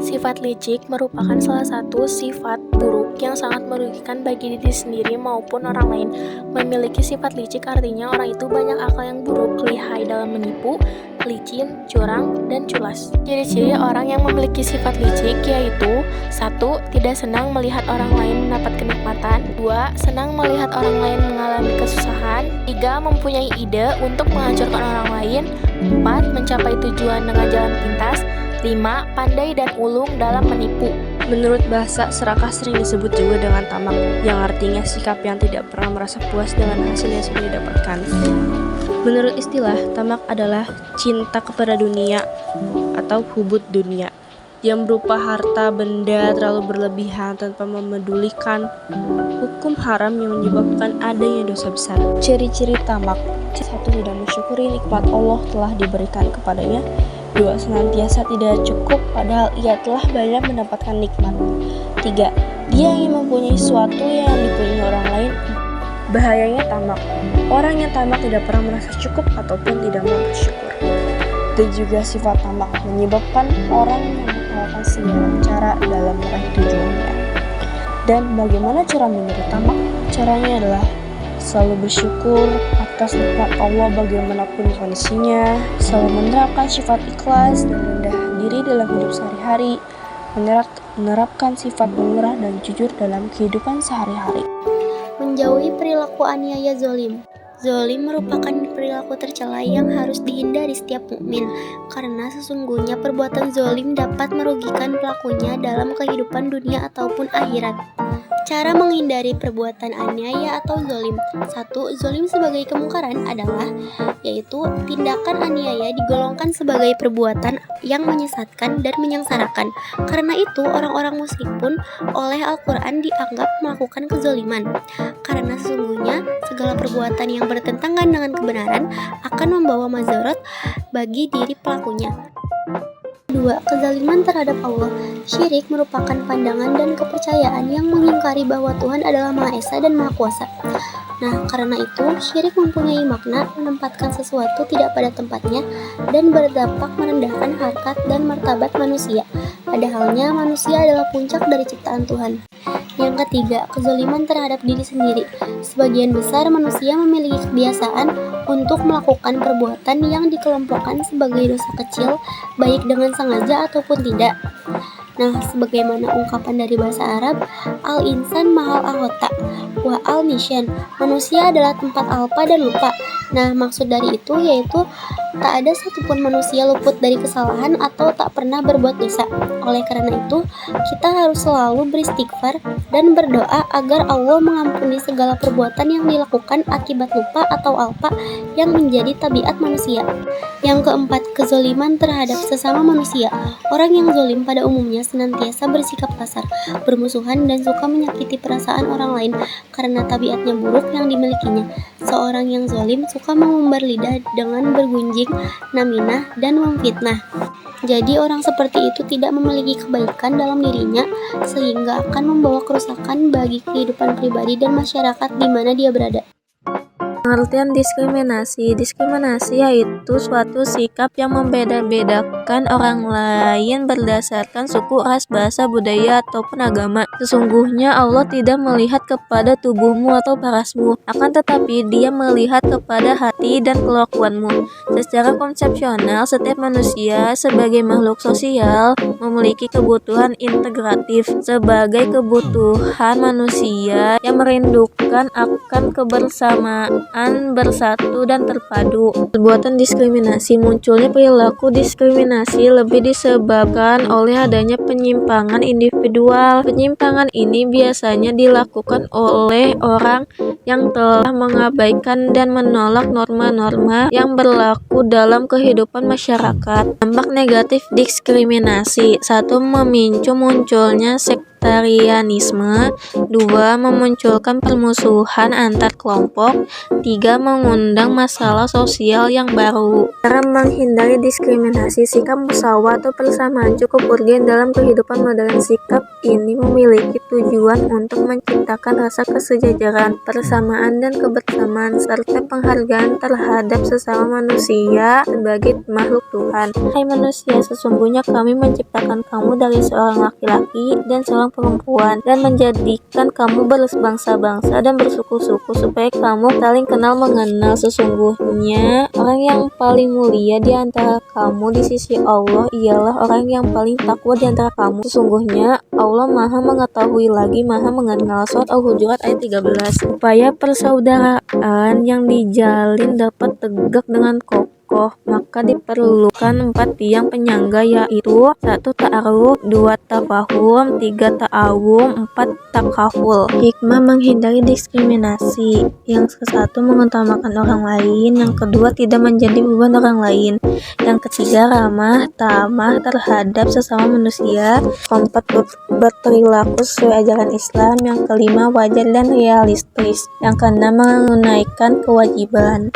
Sifat licik merupakan salah satu sifat buruk yang sangat merugikan bagi diri sendiri maupun orang lain. Memiliki sifat licik artinya orang itu banyak akal yang buruk, lihai dalam menipu, licin, curang, dan culas. Ciri-ciri orang yang memiliki sifat licik yaitu 1. Tidak senang melihat orang lain mendapat kenikmatan. 2. Senang melihat orang lain mengalami kesusahan. 3. Mempunyai ide untuk menghancurkan orang lain. 4. Mencapai tujuan dengan jalan pintas. 5. Pandai dan ulung dalam menipu. Menurut bahasa, serakah sering disebut juga dengan tamak, yang artinya sikap yang tidak pernah merasa puas dengan hasil yang sudah didapatkan. Menurut istilah, tamak adalah cinta kepada dunia atau hubud dunia, yang berupa harta benda terlalu berlebihan tanpa memedulikan hukum haram yang menyebabkan adanya dosa besar. Ciri-ciri tamak: 1. Tidak mensyukuri nikmat Allah telah diberikan kepadanya. 2. Senantiasa tidak cukup padahal ia telah banyak mendapatkan nikmat. 3. Dia ingin mempunyai sesuatu yang dipunyai orang lain. Bahayanya tamak: orang yang tamak tidak pernah merasa cukup ataupun tidak mau bersyukur. Dan juga sifat tamak menyebabkan orang yang menghalalkan segala cara dalam meraih tujuannya. Dan bagaimana cara menurut tamak? Caranya adalah selalu bersyukur atas nikmat Allah bagaimanapun kondisinya, selalu menerapkan sifat ikhlas dan rendah diri dalam hidup sehari-hari, menerapkan sifat pemurah dan jujur dalam kehidupan sehari-hari. Menjauhi perilaku aniaya zolim. Zolim merupakan perilaku tercela yang harus dihindari setiap mukmin, karena sesungguhnya perbuatan zolim dapat merugikan pelakunya dalam kehidupan dunia ataupun akhirat. Cara menghindari perbuatan aniaya atau zolim. 1. Zolim sebagai kemungkaran adalah yaitu tindakan aniaya digolongkan sebagai perbuatan yang menyesatkan dan menyengsarakan. Karena itu orang-orang musyrik pun oleh Al-Quran dianggap melakukan kezoliman. Karena sesungguhnya segala perbuatan yang bertentangan dengan kebenaran akan membawa mazharat bagi diri pelakunya. 2. Kezaliman terhadap Allah. Syirik merupakan pandangan dan kepercayaan yang mengingkari bahwa Tuhan adalah Maha Esa dan Maha Kuasa. Nah, karena itu, syirik mempunyai makna menempatkan sesuatu tidak pada tempatnya dan berdampak merendahkan harkat dan martabat manusia. Padahalnya manusia adalah puncak dari ciptaan Tuhan. Yang ketiga, kezaliman terhadap diri sendiri. Sebagian besar manusia memiliki kebiasaan untuk melakukan perbuatan yang dikelompokkan sebagai dosa kecil, baik dengan sengaja ataupun tidak. Nah, sebagaimana ungkapan dari bahasa Arab, al-insan mahal ahota, wa al-nisyan, manusia adalah tempat alpa dan lupa. Nah, maksud dari itu yaitu tak ada satupun manusia luput dari kesalahan atau tak pernah berbuat dosa. Oleh karena itu, kita harus selalu beristighfar dan berdoa agar Allah mengampuni segala perbuatan yang dilakukan akibat lupa atau alpa yang menjadi tabiat manusia. Yang keempat, kezoliman terhadap sesama manusia. Orang yang zolim pada umumnya senantiasa bersikap kasar, bermusuhan, dan suka menyakiti perasaan orang lain karena tabiatnya buruk yang dimilikinya. Seorang yang zolim suka mengumbar lidah dengan bergunjing, naminah, dan memfitnah. Jadi orang seperti itu tidak memiliki kebaikan dalam dirinya sehingga akan membawa kerusakan bagi kehidupan pribadi dan masyarakat di mana dia berada. Pengertian diskriminasi. Diskriminasi yaitu suatu sikap yang membeda-bedakan orang lain berdasarkan suku, ras, bahasa, budaya, ataupun agama. Sesungguhnya Allah tidak melihat kepada tubuhmu atau parasmu, akan tetapi Dia melihat kepada hati dan kelakuanmu. Secara konsepsional, setiap manusia sebagai makhluk sosial memiliki kebutuhan integratif sebagai kebutuhan manusia yang merindukan akan kebersamaan, bersatu, dan terpadu. Perbuatan diskriminasi. Munculnya perilaku diskriminasi lebih disebabkan oleh adanya penyimpangan individual. Penyimpangan ini biasanya dilakukan oleh orang yang telah mengabaikan dan menolak norma-norma yang berlaku dalam kehidupan masyarakat. Dampak negatif diskriminasi. 1. Memicu munculnya otoritarianisme. 2. Memunculkan permusuhan antar kelompok. 3. Mengundang masalah sosial yang baru. Cara menghindari diskriminasi, sikap musyawarah atau persamaan cukup urgen dalam kehidupan modern. Sikap ini memiliki tujuan untuk menciptakan rasa kesejajaran, persamaan dan kebersamaan, serta penghargaan terhadap sesama manusia sebagai makhluk Tuhan. Hai manusia, sesungguhnya kami menciptakan kamu dari seorang laki-laki dan seorang perempuan, dan menjadikan kamu berbangsa-bangsa dan bersuku-suku supaya kamu saling kenal mengenal. Sesungguhnya orang yang paling mulia di antara kamu di sisi Allah ialah orang yang paling takwa di antara kamu. Sesungguhnya Allah Maha mengetahui lagi Maha mengenal. Surat Al-Hujurat ayat 13. Supaya persaudaraan yang dijalin dapat tegak dengan kokoh, maka diperlukan 4 tiang penyangga, yaitu 1. Ta'aruf, 2. Tafahum, 3. Ta'awum, 4. Takaful. Hikmah menghindari diskriminasi. Yang ke-1, mengutamakan orang lain. Yang kedua, tidak menjadi beban orang lain. Yang ketiga, ramah tamah terhadap sesama manusia. Keempat, berperilaku sesuai ajaran Islam. Yang kelima, wajar dan realistis. Yang keenam, menunaikan kewajiban.